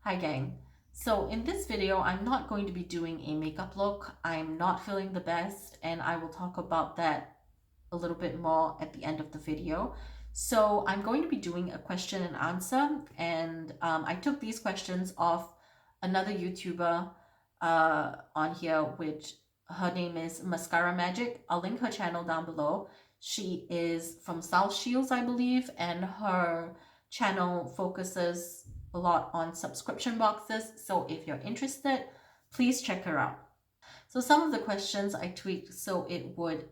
Hi gang. So in this video, I'm not going to be doing a makeup look. I'm not feeling the best and I will talk about that a little bit more at the end of the video. So I'm going to be doing a question and answer, and I took these questions off another YouTuber on here, which her name is MascaraMagic. I'll link her channel down below. She is from South Shields, I believe, and her channel focuses a lot on subscription boxes. So if you're interested, please check her out. So some of the questions I tweaked so it would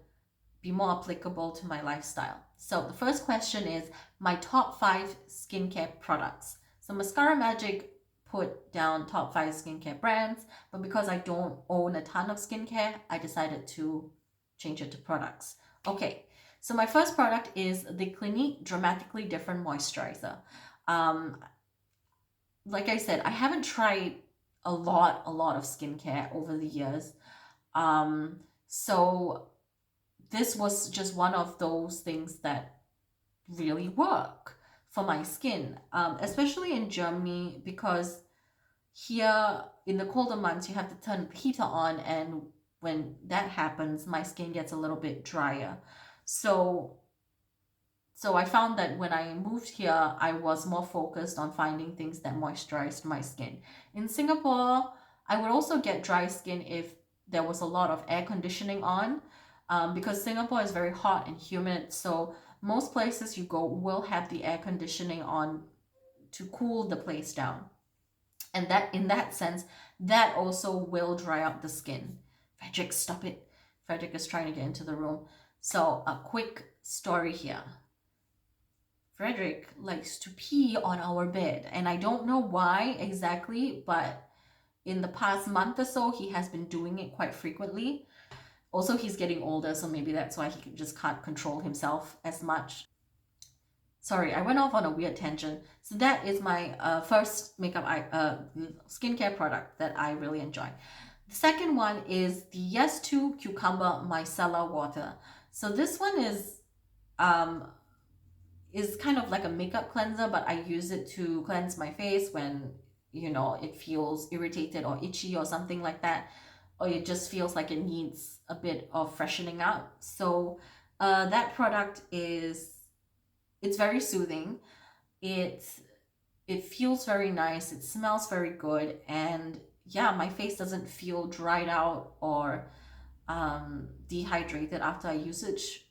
be more applicable to my lifestyle. So the first question is my top 5 skincare products. So MascaraMagic put down top 5 skincare brands, but because I don't own a ton of skincare, I decided to change it to products. Okay, so my first product is the Clinique Dramatically Different Moisturizer. Like I said, I haven't tried a lot of skincare over the years. So this was just one of those things that really work for my skin, especially in Germany, because here in the colder months you have to turn the heater on, and when that happens my skin gets a little bit drier. So I found that when I moved here, I was more focused on finding things that moisturized my skin. In Singapore, I would also get dry skin if there was a lot of air conditioning on, because Singapore is very hot and humid. So most places you go will have the air conditioning on to cool the place down. And that, in that sense, that also will dry out the skin. Frederick, stop it. Frederick is trying to get into the room. So a quick story here. Frederick likes to pee on our bed, and I don't know why exactly, but in the past month or so, he has been doing it quite frequently. Also, he's getting older, so maybe that's why he just can't control himself as much. Sorry, I went off on a weird tangent. So that is my first makeup skincare product that I really enjoy. The second one is the Yes2 Cucumber Micellar Water. So this one is kind of like a makeup cleanser, but I use it to cleanse my face when, you know, it feels irritated or itchy or something like that, or it just feels like it needs a bit of freshening up. So that product it's very soothing. It feels very nice, it smells very good, and yeah, my face doesn't feel dried out or dehydrated after I use it,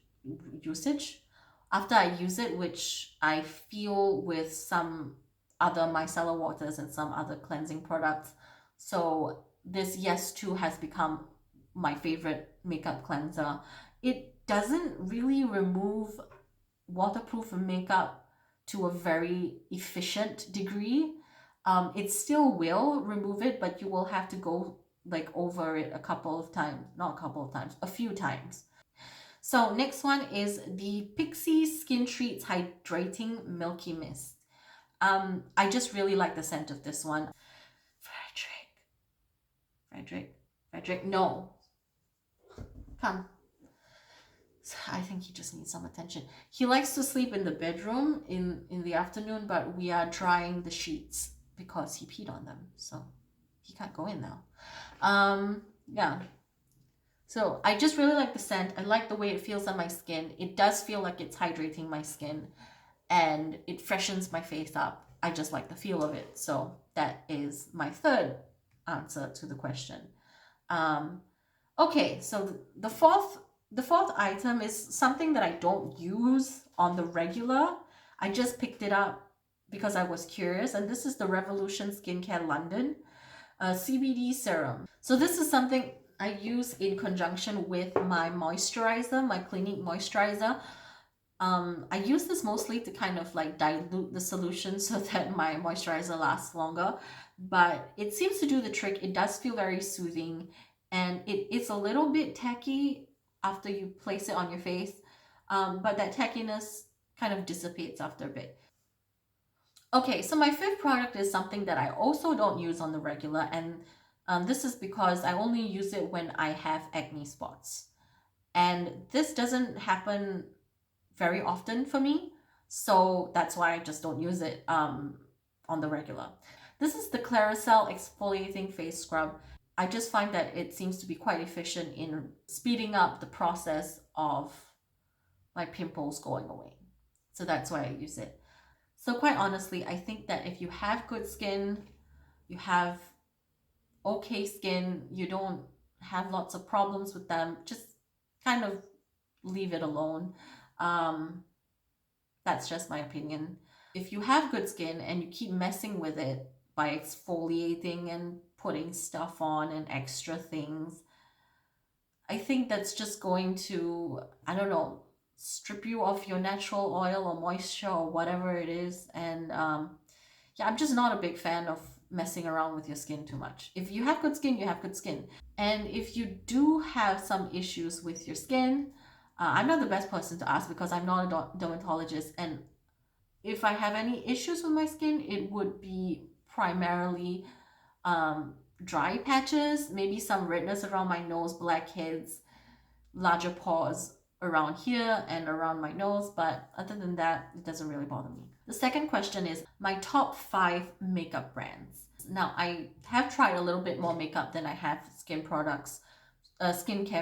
which I feel with some other micellar waters and some other cleansing products. So this Yes2 has become my favorite makeup cleanser. It doesn't really remove waterproof makeup to a very efficient degree. It still will remove it, but you will have to go like over it a few times. So next one is the Pixi Skin Treats Hydrating Milky Mist. I just really like the scent of this one. Frederick, no. Come. I think he just needs some attention. He likes to sleep in the bedroom in the afternoon, but we are drying the sheets because he peed on them, so he can't go in now. Yeah. So I just really like the scent. I like the way it feels on my skin. It does feel like it's hydrating my skin and it freshens my face up. I just like the feel of it. So that is my third answer to the question. Okay, so the fourth item is something that I don't use on the regular. I just picked it up because I was curious, and this is the Revolution Skincare London CBD serum. So this is something I use in conjunction with my moisturizer, my Clinique moisturizer. I use this mostly to kind of like dilute the solution so that my moisturizer lasts longer, but it seems to do the trick. It does feel very soothing, and it's a little bit tacky after you place it on your face, but that tackiness kind of dissipates after a bit. Okay, so my fifth product is something that I also don't use on the regular, and this is because I only use it when I have acne spots. And this doesn't happen very often for me, so that's why I just don't use it on the regular. This is the Clearasil Exfoliating Face Scrub. I just find that it seems to be quite efficient in speeding up the process of my pimples going away. So that's why I use it. So quite honestly, I think that if you have good skin, you have okay skin, you don't have lots of problems with them, just kind of leave it alone. That's just my opinion. If you have good skin and you keep messing with it by exfoliating and putting stuff on and extra things, I think that's just going to, I don't know, strip you of your natural oil or moisture or whatever it is. And yeah, I'm just not a big fan of messing around with your skin too much. If you have good skin, you have good skin. And if you do have some issues with your skin, I'm not the best person to ask because I'm not a dermatologist. And if I have any issues with my skin, it would be primarily dry patches, maybe some redness around my nose, blackheads, larger pores around here and around my nose, but other than that, it doesn't really bother me. The second question is my top 5 makeup brands. Now, I have tried a little bit more makeup than I have skincare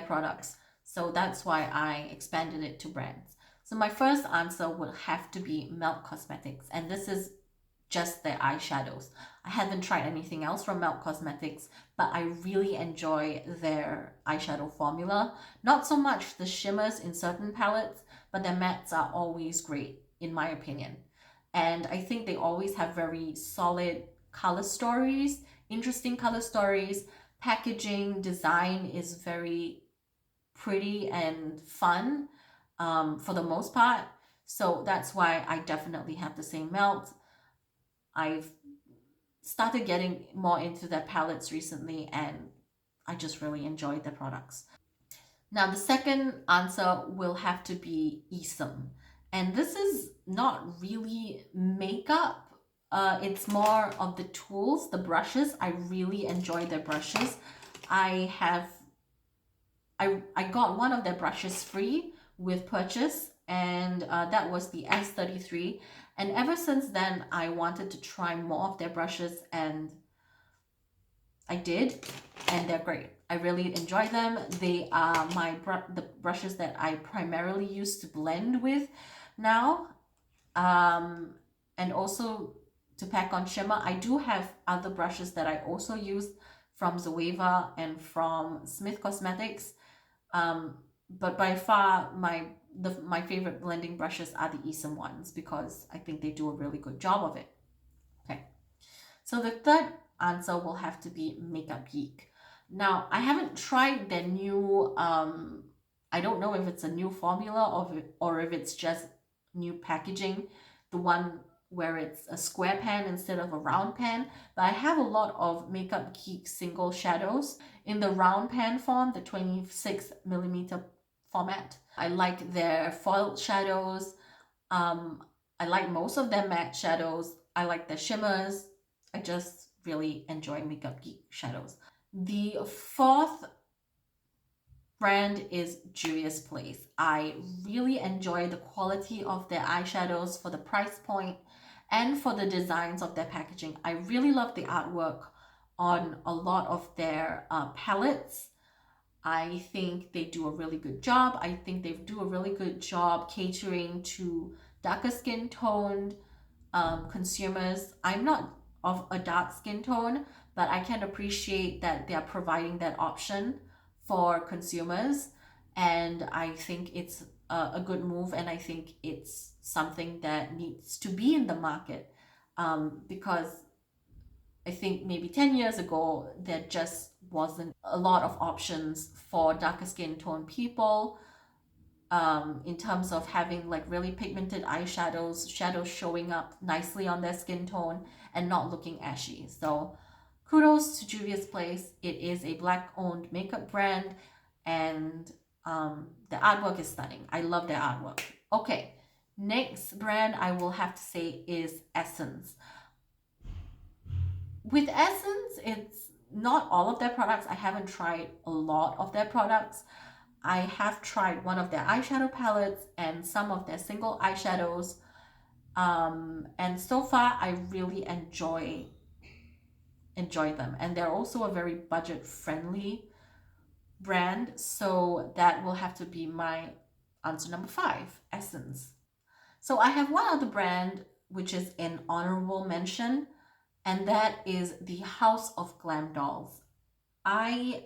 products, so that's why I expanded it to brands. So my first answer will have to be Milk Cosmetics, and this is just their eyeshadows. I haven't tried anything else from Milk Cosmetics, but I really enjoy their eyeshadow formula. Not so much the shimmers in certain palettes, but their mattes are always great, in my opinion. And I think they always have very solid color stories, interesting color stories. Packaging design is very pretty and fun for the most part. So that's why I definitely have to say Melt. I've started getting more into their palettes recently and I just really enjoyed their products. Now the second answer will have to be ESUM. And this is not really makeup. It's more of the tools, the brushes. I really enjoy their brushes. I got one of their brushes free with purchase, and that was the S33. And ever since then, I wanted to try more of their brushes, and I did, and they're great. I really enjoy them. They are the brushes that I primarily use to blend with now, and also to pack on shimmer. I do have other brushes that I also use from Zoeva and from Smith Cosmetics, but by far my favorite blending brushes are the ESUM ones because I think they do a really good job of it. Okay, so the third answer will have to be Makeup Geek. Now, I haven't tried their new, I don't know if it's a new formula or if it's just new packaging, the one where it's a square pan instead of a round pan, but I have a lot of Makeup Geek single shadows in the round pan form, the 26mm format. I like their foiled shadows. I like most of their matte shadows. I like their shimmers. I just really enjoy Makeup Geek shadows. The fourth brand is Juvia's Place. I really enjoy the quality of their eyeshadows for the price point and for the designs of their packaging. I really love the artwork on a lot of their palettes. I think they do a really good job. I think they do a really good job catering to darker skin toned consumers. I'm not of a dark skin tone, but I can appreciate that they are providing that option for consumers, and I think it's a good move, and I think it's something that needs to be in the market, because I think maybe 10 years ago there just wasn't a lot of options for darker skin tone people, in terms of having like really pigmented eyeshadows, shadows showing up nicely on their skin tone and not looking ashy. So kudos to Juvia's Place. It is a Black owned makeup brand, and the artwork is stunning. I love their artwork. Okay, next brand I will have to say is Essence. With Essence, it's not all of their products. I haven't tried a lot of their products. I have tried one of their eyeshadow palettes and some of their single eyeshadows. And so far, I really enjoy enjoy them. And they're also a very budget friendly brand. So that will have to be my answer number 5, Essence. So I have one other brand which is an honorable mention, and that is the House of Glamdolls. I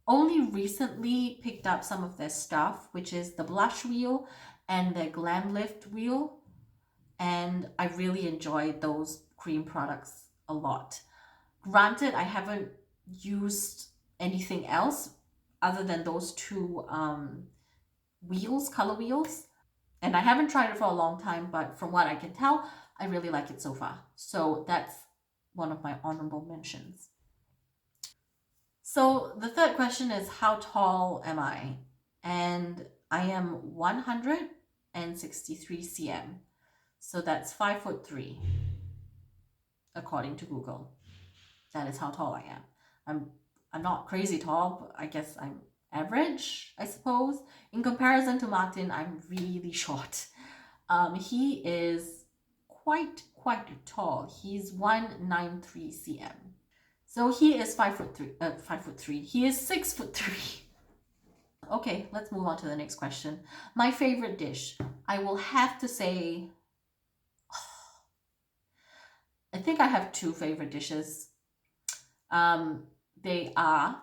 only recently picked up some of their stuff, which is the blush wheel and the Glam Lift wheel, and I really enjoyed those cream products a lot. Granted, I haven't used anything else other than those two wheels, color wheels, and I haven't tried it for a long time, but from what I can tell, I really like it so far. So that's one of my honorable mentions. So the third question is, how tall am I? And I am 163 cm. So that's 5'3", according to Google. That is how tall I am. I'm not crazy tall, but I guess I'm average, I suppose. In comparison to Martin, I'm really short. He is quite tall. He's 193 cm. So he is 5'3". He is 6'3". Okay, let's move on to the next question. My favorite dish. I will have to say, I think I have 2 favorite dishes. They are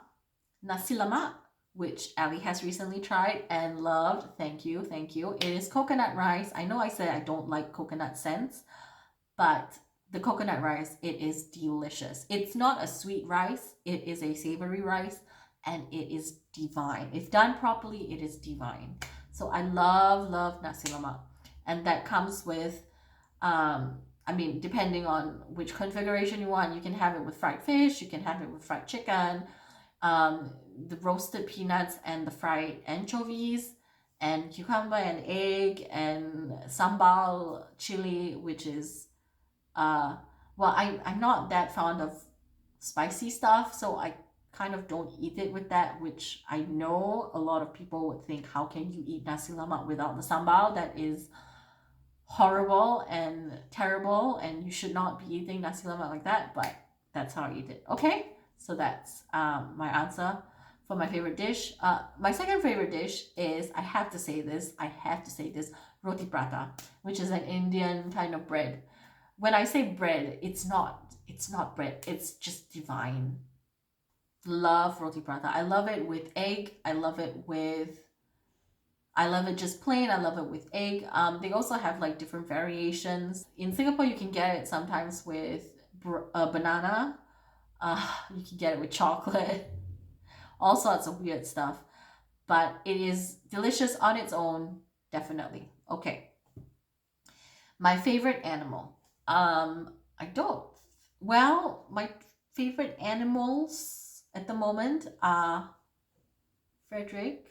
Nasi Lemak, which Ali has recently tried and loved. Thank you, thank you. It is coconut rice. I know I said I don't like coconut scents, but the coconut rice, it is delicious. It's not a sweet rice, it is a savory rice, and it is divine. If done properly, it is divine. So I love Nasi Lemak. And that comes with, I mean, depending on which configuration you want, you can have it with fried fish, you can have it with fried chicken, the roasted peanuts and the fried anchovies, and cucumber and egg and sambal chili, which is, well, I'm not that fond of spicy stuff, so I kind of don't eat it with that, which I know a lot of people would think, how can you eat nasi lemak without the sambal? That is horrible and terrible, and you should not be eating nasi lemak like that, but that's how I eat it. Okay, so that's my answer for my favorite dish. My second favorite dish is, I have to say this, Roti Prata, which is an Indian kind of bread. When I say bread, it's not bread, it's just divine. Love Roti Prata. I love it with egg. I love it just plain. I love it with egg. They also have like different variations. In Singapore, you can get it sometimes with banana. You can get it with chocolate. All sorts of weird stuff. But it is delicious on its own, definitely. Okay. My favorite animal. My favorite animals at the moment are Frederick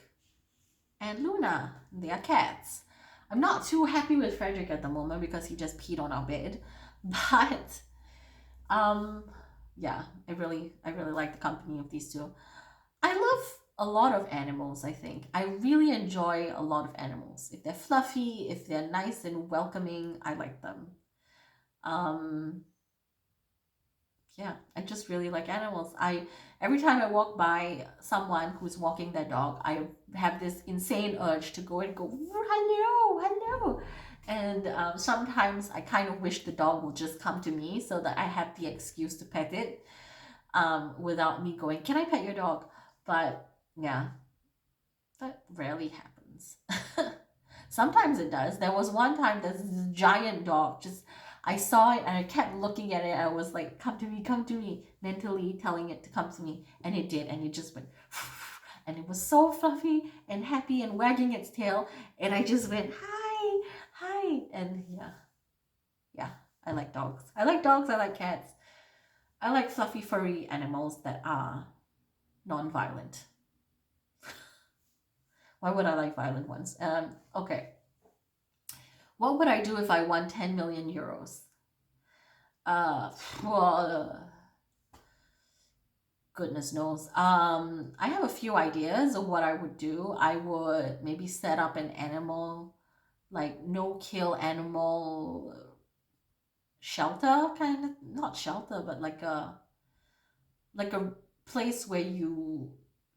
and Luna. They are cats. I'm not too happy with Frederick at the moment because he just peed on our bed. But yeah, I really like the company of these two. I love a lot of animals, I think. I really enjoy a lot of animals. If they're fluffy, if they're nice and welcoming, I like them. Yeah, I just really like animals. Every time I walk by someone who's walking their dog, I have this insane urge to go and go, hello. And sometimes I kind of wish the dog will just come to me so that I have the excuse to pet it without me going, can I pet your dog? But yeah, that rarely happens. Sometimes it does. There was one time there's this giant dog, just I saw it and I kept looking at it. I was like, come to me, mentally telling it to come to me. And it did. And it just went, and it was so fluffy and happy and wagging its tail. And I just went, hi. And yeah, I like dogs. I like cats. I like fluffy, furry animals that are non-violent. Why would I like violent ones? Okay. What would I do if I won 10 million euros? Goodness knows. I have a few ideas of what I would do. I would maybe set up an animal, like no-kill animal shelter, kind of, not shelter, but like a like a place where you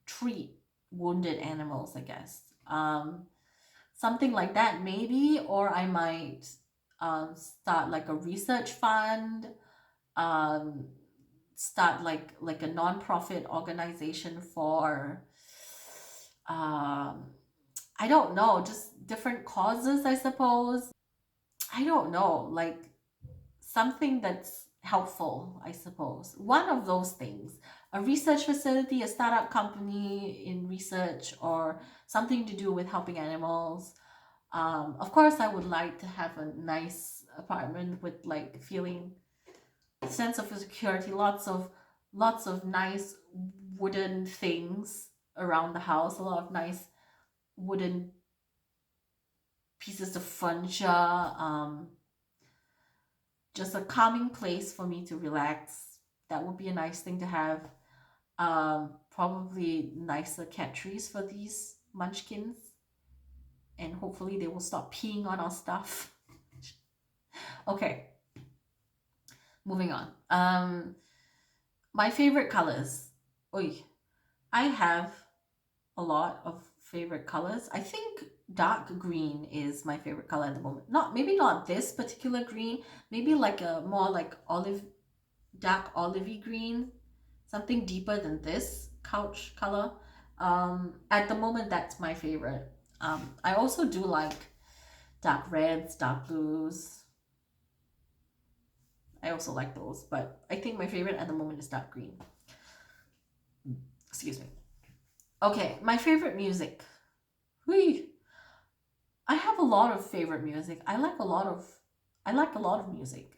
treat wounded animals, I guess. Something like that maybe, or I might start like a research fund, um, start like a non-profit organization for um, I don't know, just different causes, I suppose. I don't know, like something that's helpful, I suppose. One of those things. A research facility, a startup company in research, or something to do with helping animals. Of course, I would like to have a nice apartment with like feeling sense of security, lots of nice wooden things around the house, a lot of nice wooden pieces of furniture, just a calming place for me to relax. That would be a nice thing to have. Probably nicer cat trees for these munchkins, and hopefully they will stop peeing on our stuff. Okay, moving on. My favorite colors. Oy, I have a lot of favorite colors. I think dark green is my favorite color at the moment. Maybe not this particular green, maybe like a more like dark olivey green, something deeper than this couch color. At the moment, that's my favorite. I also do like dark reds, dark blues. I also like those, but I think my favorite at the moment is dark green. Excuse me. Okay, my favorite music. Whee! I have a lot of favorite music. I like a lot of music.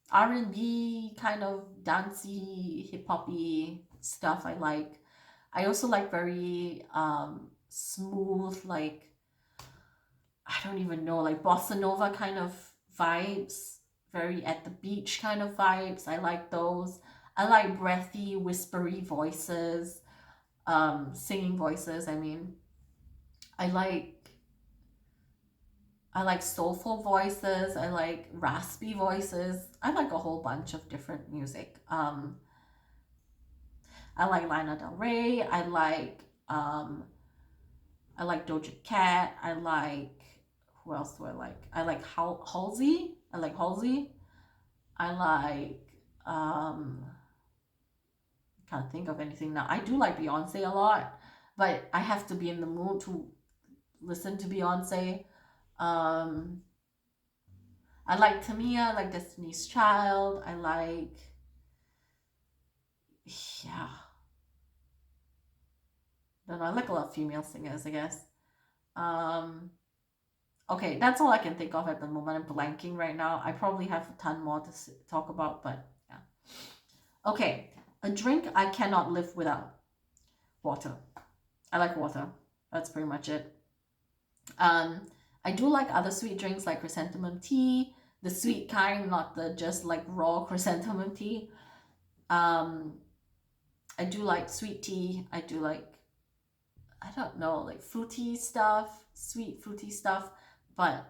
R&B, kind of dancey, hip hoppy stuff I like. I also like very smooth, like I don't even know, like bossa nova kind of vibes, very at the beach kind of vibes. I like those. I like breathy, whispery voices, singing voices. I mean, I like I like soulful voices. I like raspy voices. I like a whole bunch of different music. I like Lana Del Rey. I like Doja Cat. I like who else do I like? I like Halsey. I like Halsey. I like can't think of anything now. I do like Beyonce a lot, but I have to be in the mood to listen to Beyonce. Um, I like Tamia. I like Destiny's Child. I like yeah. Don't know. I like a lot of female singers, I guess. Um, okay, that's all I can think of at the moment. I'm blanking right now. I probably have a ton more to talk about, but yeah. Okay, a drink I cannot live without. Water. I like water. That's pretty much it. Um, I do like other sweet drinks like chrysanthemum tea, the sweet kind, not the just like raw chrysanthemum tea. Um, I do like sweet tea. I do like, I don't know, like fruity stuff, sweet fruity stuff. But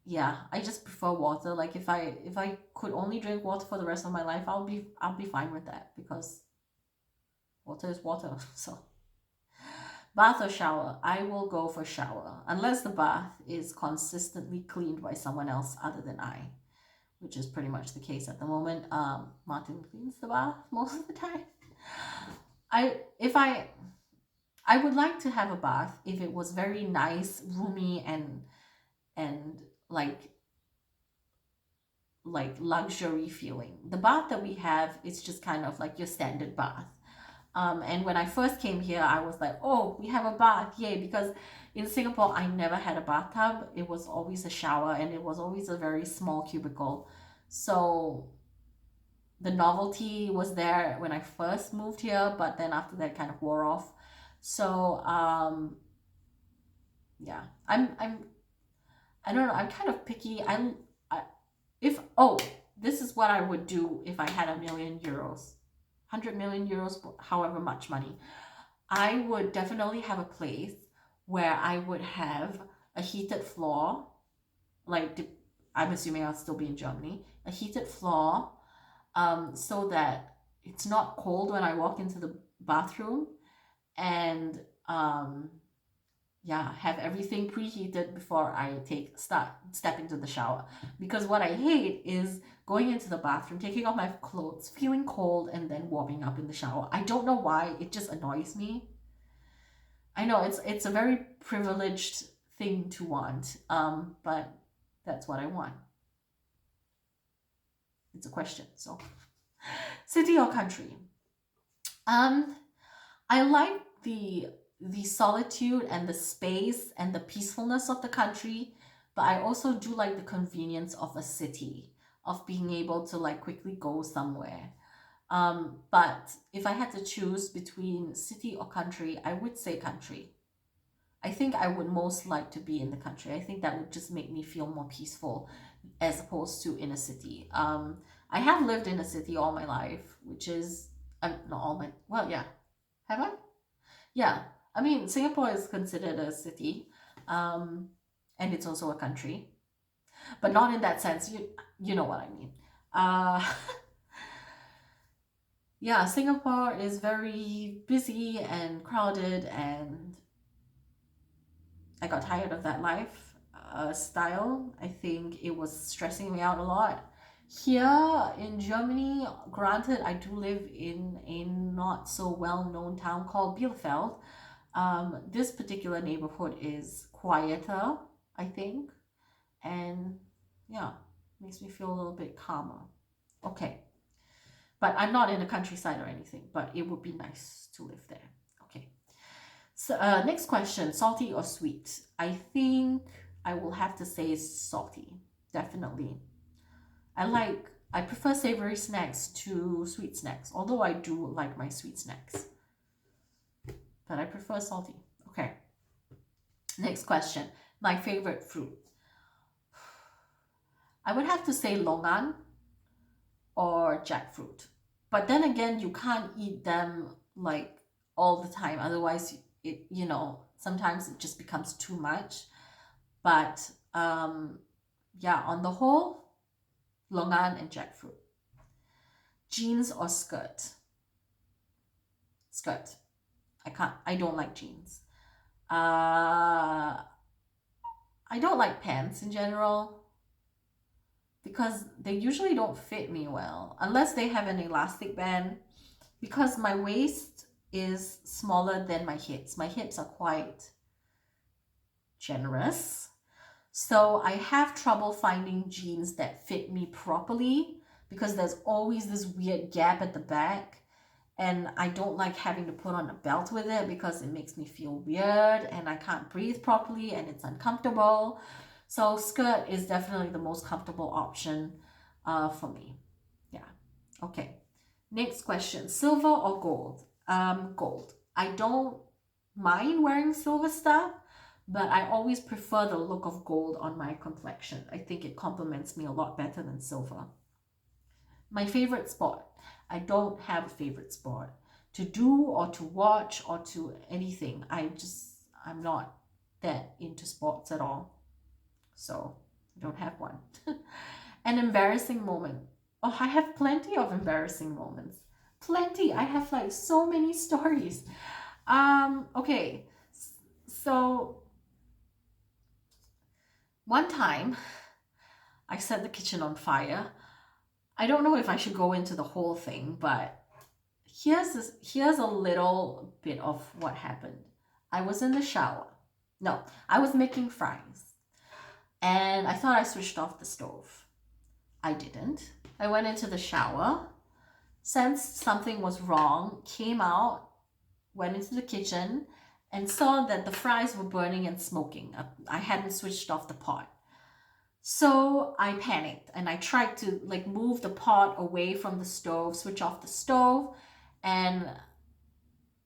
yeah, I just prefer water. Like if I could only drink water for the rest of my life, I'll be fine with that because water is water. So bath or shower? I will go for shower unless the bath is consistently cleaned by someone else other than I, which is pretty much the case at the moment. Martin cleans the bath most of the time. I if I would like to have a bath if it was very nice, roomy, and like luxury feeling. The bath that we have is just kind of like your standard bath. And when I first came here, I was like, oh, we have a bath, yay! Because in Singapore, I never had a bathtub. It was always a shower, and it was always a very small cubicle. So the novelty was there when I first moved here, but then after that, kind of wore off. So yeah, I don't know. I'm kind of picky. I if oh, this is what I would do if I had €1,000,000, 100 million euros, however much money. I would definitely have a place where I would have a heated floor. Like I'm assuming I'll still be in Germany. A heated floor, so that it's not cold when I walk into the bathroom, and yeah, have everything preheated before I step into the shower. Because what I hate is going into the bathroom, taking off my clothes, feeling cold, and then warming up in the shower. I don't know why, it just annoys me. I know it's a very privileged thing to want, but that's what I want. It's a question. So, city or country? Um, I like the solitude and the space and the peacefulness of the country, but I also do like the convenience of a city, of being able to like quickly go somewhere. But if I had to choose between city or country, I would say country. I think I would most like to be in the country. I think that would just make me feel more peaceful as opposed to in a city. I have lived in a city all my life, which is not all my, well, yeah. Have I? Yeah. I mean, Singapore is considered a city, um, and it's also a country, but not in that sense. You know what I mean. Uh, yeah, Singapore is very busy and crowded, and I got tired of that life style. I think it was stressing me out a lot. Here in Germany, granted, I do live in a not so well known town called Bielefeld. This particular neighborhood is quieter, I think, and yeah, makes me feel a little bit calmer. Okay, but I'm not in the countryside or anything, but it would be nice to live there. Okay. So, next question, salty or sweet? I think I will have to say salty, definitely. I prefer savory snacks to sweet snacks, although I do like my sweet snacks, but I prefer salty. Okay, next question, my favorite fruit. I would have to say longan or jackfruit. But then again, you can't eat them like all the time. Otherwise, sometimes it just becomes too much. But yeah, on the whole, longan and jackfruit. Jeans or skirt? Skirt. I don't like jeans. I don't like pants in general because they usually don't fit me well unless they have an elastic band, because my waist is smaller than my hips. My hips are quite generous. So I have trouble finding jeans that fit me properly because there's always this weird gap at the back. And I don't like having to put on a belt with it because it makes me feel weird and I can't breathe properly and it's uncomfortable. So skirt is definitely the most comfortable option for me. Yeah. Okay. Next question, silver or gold? Gold. I don't mind wearing silver stuff, but I always prefer the look of gold on my complexion. I think it complements me a lot better than silver. My favorite sport. I don't have a favorite sport to do or to watch or to anything. I'm not that into sports at all. So I don't have one. An embarrassing moment. Oh, I have plenty of embarrassing moments. Plenty. I have like so many stories. Okay. So one time I set the kitchen on fire. I don't know if I should go into the whole thing, but here's a little bit of what happened. I was in the shower. No, I was making fries. And I thought I switched off the stove. I didn't. I went into the shower, sensed something was wrong, came out, went into the kitchen, and saw that the fries were burning and smoking. I hadn't switched off the pot. So I panicked and I tried to like move the pot away from the stove, switch off the stove. And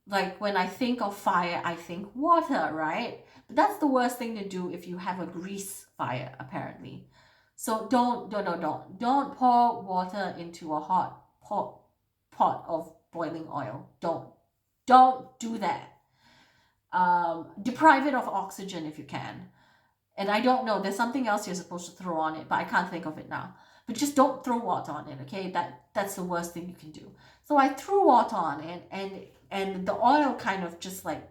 like when I think of fire, I think water, right? But that's the worst thing to do if you have a don't pour water into a hot pot of boiling oil. Don't do that. Deprive it of oxygen if you can. And I don't know, there's something else you're supposed to throw on it, but I can't think of it now. but just don't throw water on it, okay? That's the worst thing you can do. So I threw water on it, and the oil kind of just like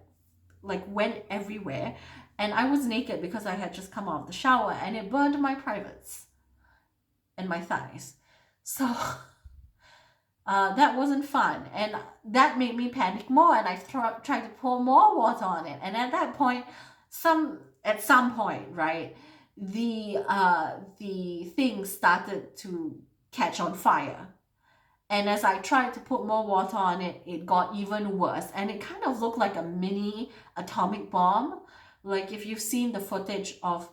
went everywhere, and I was naked because I had just come out of the shower, and it burned my privates and my thighs. So that wasn't fun, and that made me panic more, and I tried to pour more water on it, and at that point, at some point, right, the thing started to catch on fire. And as I tried to put more water on it, it got even worse. And it kind of looked like a mini atomic bomb. Like if you've seen the footage of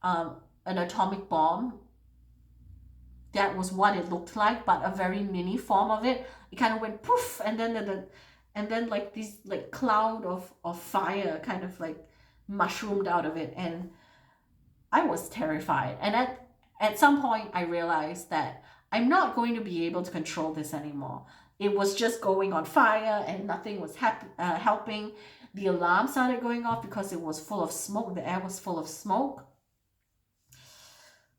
an atomic bomb, that was what it looked like, but a very mini form of it. It kind of went poof, and then like this like cloud of fire kind of like mushroomed out of it. And I was terrified. And at some point I realized that I'm not going to be able to control this anymore. It was just going on fire and nothing was helping. The alarm started going off because it was full of smoke. The air was full of smoke.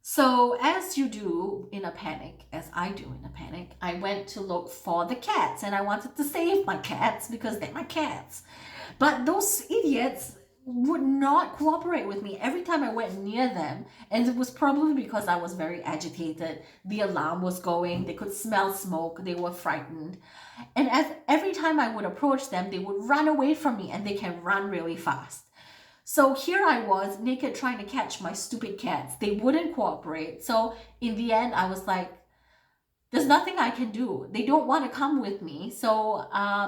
So as you do in a panic, as I do in a panic, I went to look for the cats, and I wanted to save my cats because they're my cats. But those idiots would not cooperate with me every time I went near them, and it was probably because I was very agitated. The alarm was going, they could smell smoke, they were frightened, and every time I would approach them, they would run away from me, and they can run really fast. So here I was naked trying to catch my stupid cats. They wouldn't cooperate. So in the end I was like, there's nothing I can do. They don't want to come with me. So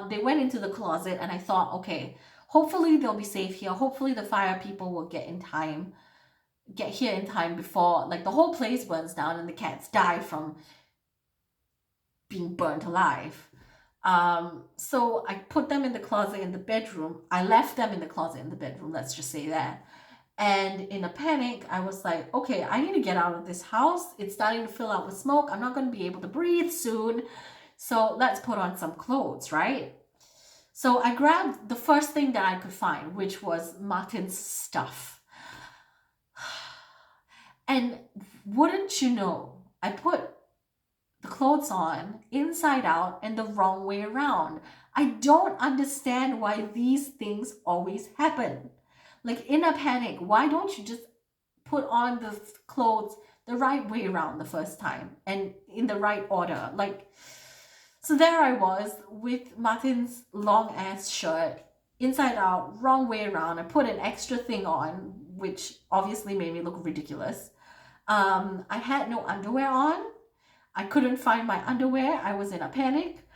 they went into the closet, and I thought, okay, hopefully they'll be safe here. Hopefully the fire people will get here in time before like the whole place burns down and the cats die from being burnt alive. So I put them in the closet in the bedroom. I left them in the closet in the bedroom, let's just say that. And in a panic, I was like, okay, I need to get out of this house. It's starting to fill out with smoke. I'm not going to be able to breathe soon. So let's put on some clothes, right? So I grabbed the first thing that I could find, which was Martin's stuff. And wouldn't you know, I put the clothes on inside out and the wrong way around. I don't understand why these things always happen. Like in a panic, why don't you just put on the clothes the right way around the first time and in the right order? Like, so there I was with Martin's long ass shirt, inside out, wrong way around. I put an extra thing on, which obviously made me look ridiculous. I had no underwear on. I couldn't find my underwear. I was in a panic.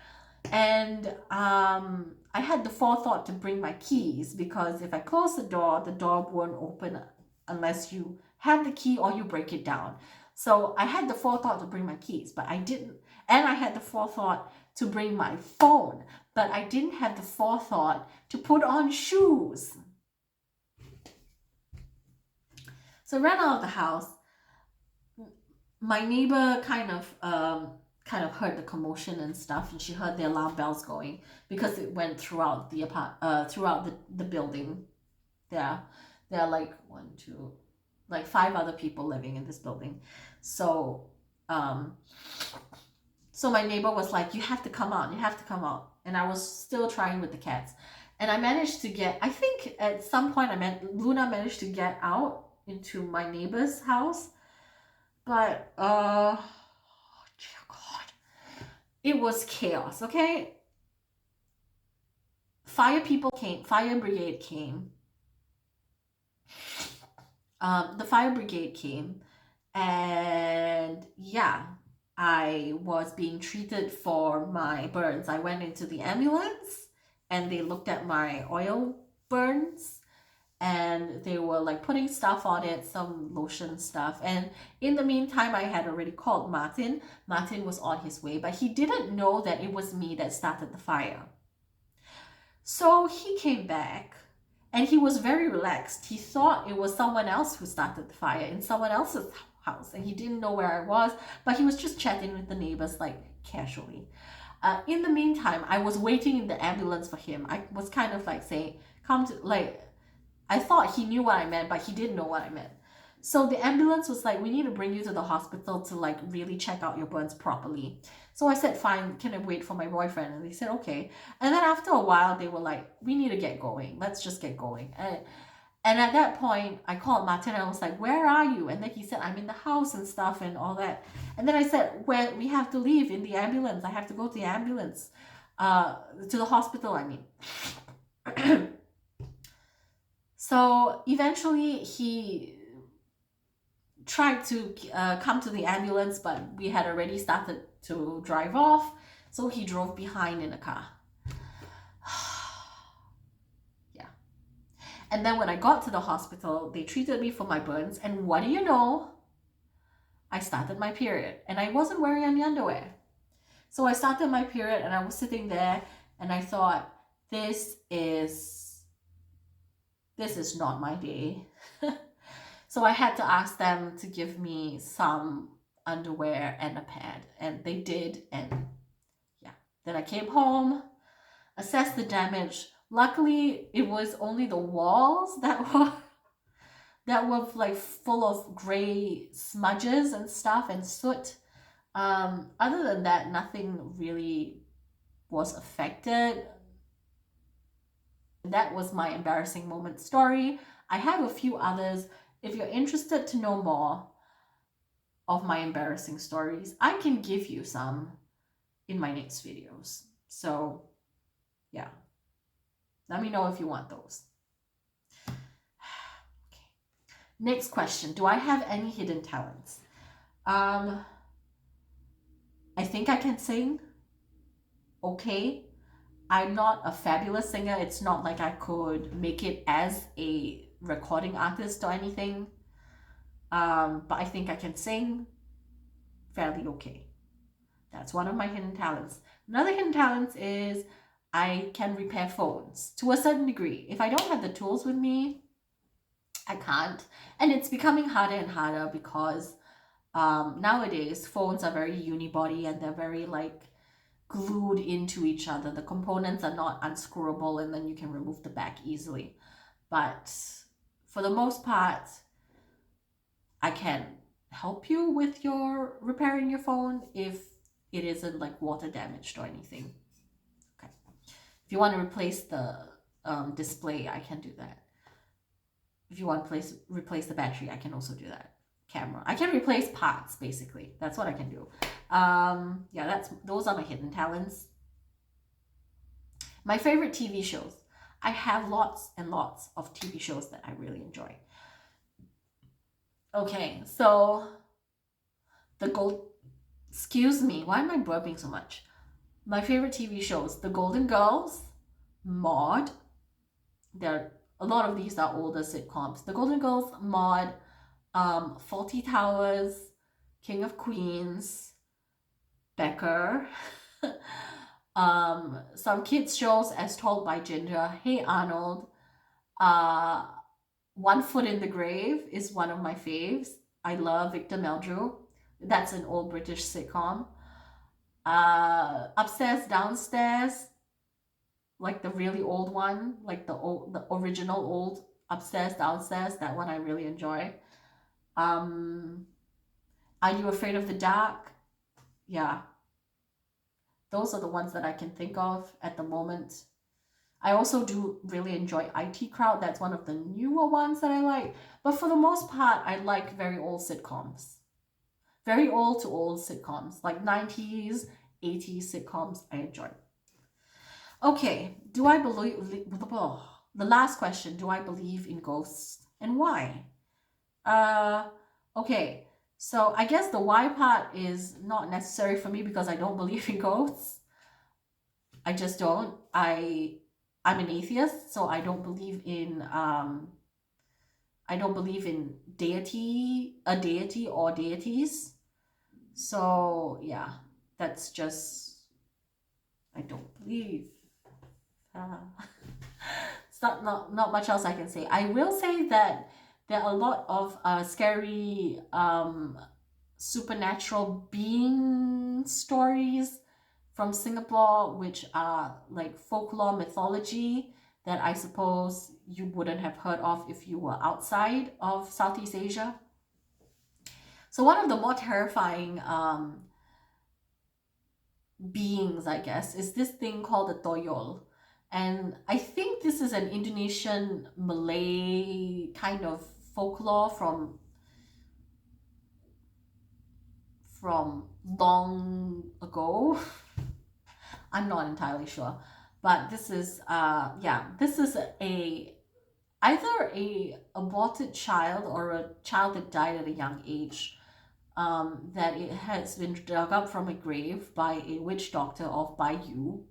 And I had the forethought to bring my keys, because if I close the door won't open unless you have the key or you break it down. So I had the forethought to bring my keys, but I didn't. And I had the forethought to bring my phone, but I didn't have the forethought to put on shoes. So I ran out of the house. My neighbor kind of heard the commotion and stuff, and she heard the alarm bells going because it went throughout the building. There are like 5 other people living in this building. So so my neighbor was like, you have to come out. And I was still trying with the cats. And I managed to get, I think at some point Luna managed to get out into my neighbor's house. But, dear God, it was chaos, okay? Fire brigade came. The fire brigade came, and yeah, I was being treated for my burns. I went into the ambulance, and they looked at my oil burns, and they were like putting stuff on it, some lotion stuff. And in the meantime, I had already called Martin. Martin was on his way, but he didn't know that it was me that started the fire. So he came back, and he was very relaxed. He thought it was someone else who started the fire in someone else's house, and he didn't know where I was, but he was just chatting with the neighbors like casually. In the meantime, I was waiting in the ambulance for him. I was kind of like saying, come to, like, I thought he knew what I meant, but he didn't know what I meant. So the ambulance was like, we need to bring you to the hospital to like really check out your burns properly. So I said, fine, can I wait for my boyfriend? And they said, okay. And then after a while, they were like, we need to get going. Let's just get going. And at that point, I called Martin and I was like, where are you? And then he said, I'm in the house and stuff and all that. And then I said, well, we have to leave in the ambulance. I have to go to the ambulance, to the hospital, I mean. So eventually he tried to come to the ambulance, but we had already started to drive off. So he drove behind in a car. And then when I got to the hospital, they treated me for my burns. And what do you know? I started my period and I wasn't wearing any underwear. So I started my period and I was sitting there and I thought, this is not my day. So I had to ask them to give me some underwear and a pad, and they did. And yeah, then I came home, assessed the damage. Luckily, it was only the walls that were like full of gray smudges and stuff and soot. Other than that, nothing really was affected. That was my embarrassing moment story. I have a few others. If you're interested to know more of my embarrassing stories, I can give you some in my next videos. So yeah, let me know if you want those. Okay. Next question. Do I have any hidden talents? I think I can sing. Okay. I'm not a fabulous singer. It's not like I could make it as a recording artist or anything. But I think I can sing fairly okay. That's one of my hidden talents. Another hidden talent is I can repair phones to a certain degree. If I don't have the tools with me, I can't. And it's becoming harder and harder because nowadays phones are very unibody and they're very like glued into each other. The components are not unscrewable and then you can remove the back easily. But for the most part, I can help you with your repairing your phone if it isn't like water damaged or anything. Okay. If you want to replace the display, I can do that. If you want to replace the battery, I can also do that. Camera, I can replace parts, basically. That's what I can do. Yeah, those are my hidden talents. My favorite TV shows. I have lots and lots of TV shows that I really enjoy. Okay, so excuse me, why am I burping so much? My favorite TV shows, The Golden Girls, Maude. A lot of these are older sitcoms. The Golden Girls, Maude, Faulty Towers, King of Queens, Becker, some kids shows As Told by Ginger, Hey Arnold, One Foot in the Grave is one of my faves. I love Victor Meldrew. That's an old British sitcom. Upstairs, Downstairs, like the really old one, like the original old Upstairs, Downstairs. That one I really enjoy. Are You Afraid of the Dark? Yeah. Those are the ones that I can think of at the moment. I also do really enjoy IT Crowd. That's one of the newer ones that I like. But for the most part, I like very old sitcoms. Very old to old sitcoms, like 90s, 80s sitcoms I enjoy. Okay, do I believe, the last question, do I believe in ghosts and why? Okay, so I guess the why part is not necessary for me because I don't believe in ghosts. I just don't. I'm an atheist, so I don't believe in deity or deities. So yeah, that's just, I don't believe. It's not much else I can say. I will say that there are a lot of scary supernatural being stories from Singapore, which are like folklore mythology that I suppose you wouldn't have heard of if you were outside of Southeast Asia. So one of the more terrifying beings, I guess, is this thing called the toyol. And I think this is an Indonesian Malay kind of folklore from long ago. I'm not entirely sure. But this is yeah, this is a either a aborted child or a child that died at a young age, that it has been dug up from a grave by a witch doctor or by you,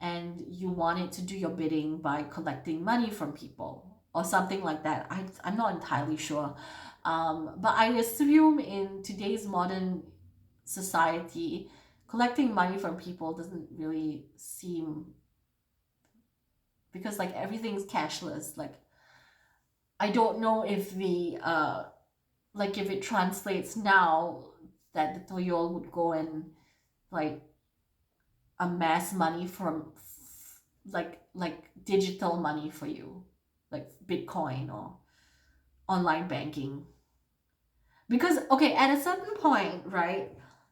and you want it to do your bidding by collecting money from people or something like that. I'm not entirely sure. But I assume in today's modern society, collecting money from people doesn't really seem, because like everything's cashless. Like I don't know if the like if it translates now that the toyol would go and like amass money from like digital money for you, like Bitcoin or online banking. Because okay, at a certain point, right,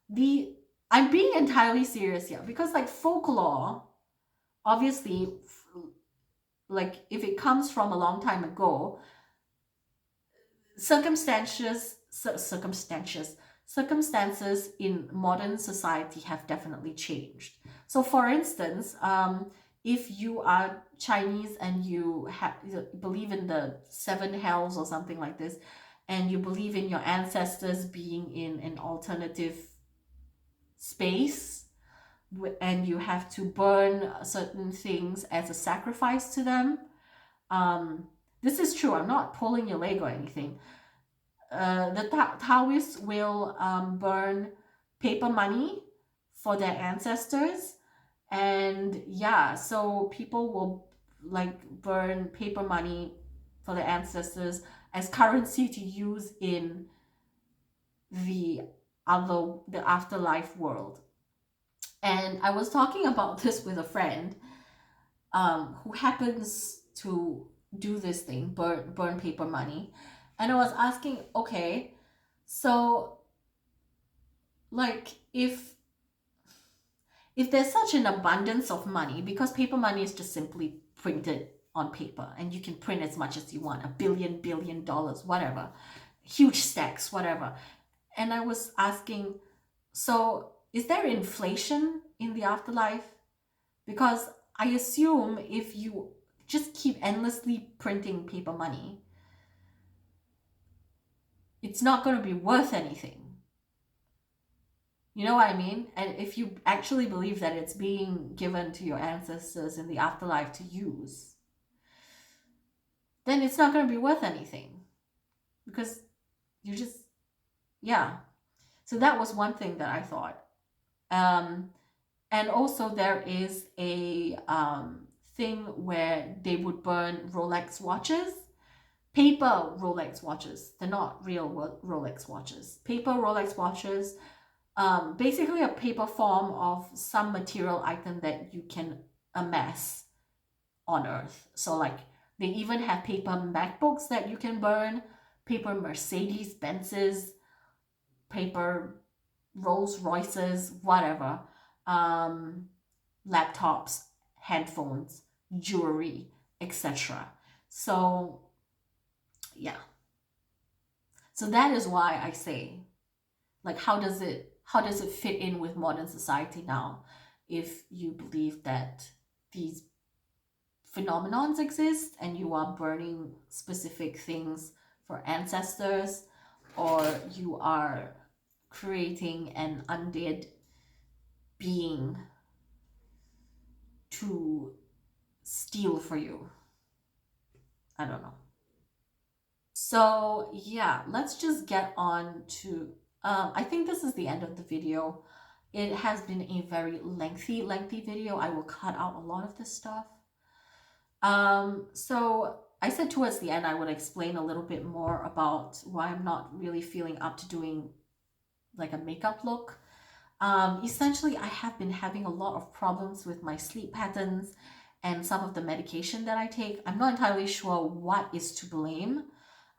the I'm being entirely serious here, because like folklore, obviously, like if it comes from a long time ago, circumstances in modern society have definitely changed. So for instance, if you are Chinese and you believe in the seven hells or something like this, and you believe in your ancestors being in an alternative space, and you have to burn certain things as a sacrifice to them. This is true. I'm not pulling your leg or anything. The Taoists will burn paper money for their ancestors, and yeah, so people will like burn paper money for their ancestors as currency to use in the the afterlife world. And I was talking about this with a friend who happens to do this thing, burn paper money. And I was asking, okay, so like if there's such an abundance of money, because paper money is just simply printed on paper and you can print as much as you want, $1 billion, whatever, huge stacks, whatever. And I was asking, so is there inflation in the afterlife? Because I assume if you just keep endlessly printing paper money, it's not going to be worth anything. You know what I mean? And if you actually believe that it's being given to your ancestors in the afterlife to use, then it's not going to be worth anything. Because you just, yeah. So that was one thing that I thought. And also there is a thing where they would burn Rolex watches. Paper Rolex watches. They're not real Rolex watches. Paper Rolex watches. Basically a paper form of some material item that you can amass on Earth. So like they even have paper MacBooks that you can burn, paper Mercedes Benzes, paper Rolls Royces, whatever, laptops, headphones, jewelry, etc. So yeah, so that is why I say, like, how does it fit in with modern society now if you believe that these phenomenons exist and you are burning specific things for ancestors, or you are creating an undead being to steal for you? I don't know. So yeah, let's just get on to I think this is the end of the video. It has been a very lengthy video. I will cut out a lot of this stuff. So I said towards the end I would explain a little bit more about why I'm not really feeling up to doing like a makeup look. Essentially, I have been having a lot of problems with my sleep patterns and some of the medication that I take. I'm not entirely sure what is to blame.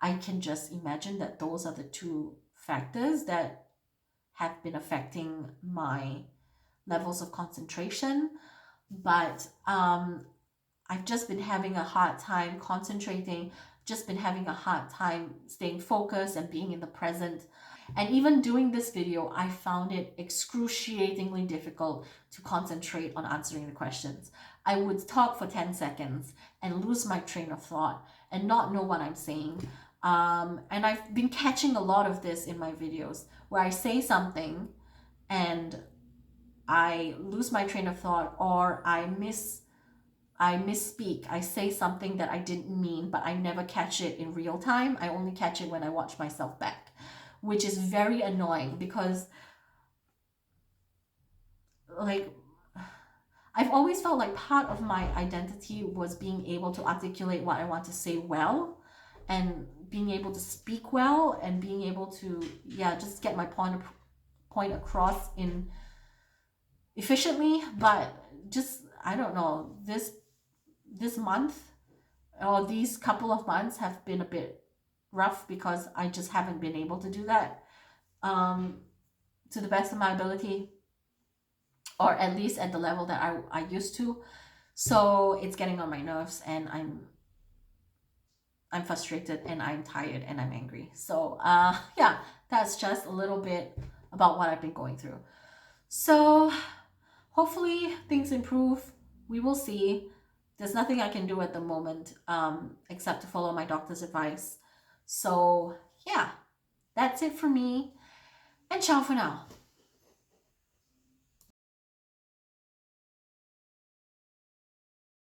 I can just imagine that those are the two factors that have been affecting my levels of concentration, but I've just been having a hard time concentrating, just been having a hard time staying focused and being in the present. And even doing this video, I found it excruciatingly difficult to concentrate on answering the questions. I would talk for 10 seconds and lose my train of thought and not know what I'm saying. And I've been catching a lot of this in my videos where I say something and I lose my train of thought, or I misspeak. I say something that I didn't mean, but I never catch it in real time. I only catch it when I watch myself back, which is very annoying because, like, I've always felt like part of my identity was being able to articulate what I want to say well, and being able to speak well, and being able to, yeah, just get my point across in efficiently. But just, I don't know, this month or these couple of months have been a bit rough because I just haven't been able to do that to the best of my ability, or at least at the level that I used to. So it's getting on my nerves, and I'm frustrated, and I'm tired, and I'm angry. So yeah, that's just a little bit about what I've been going through. So hopefully things improve. We will see. There's nothing I can do at the moment except to follow my doctor's advice. So yeah, that's it for me, and ciao for now.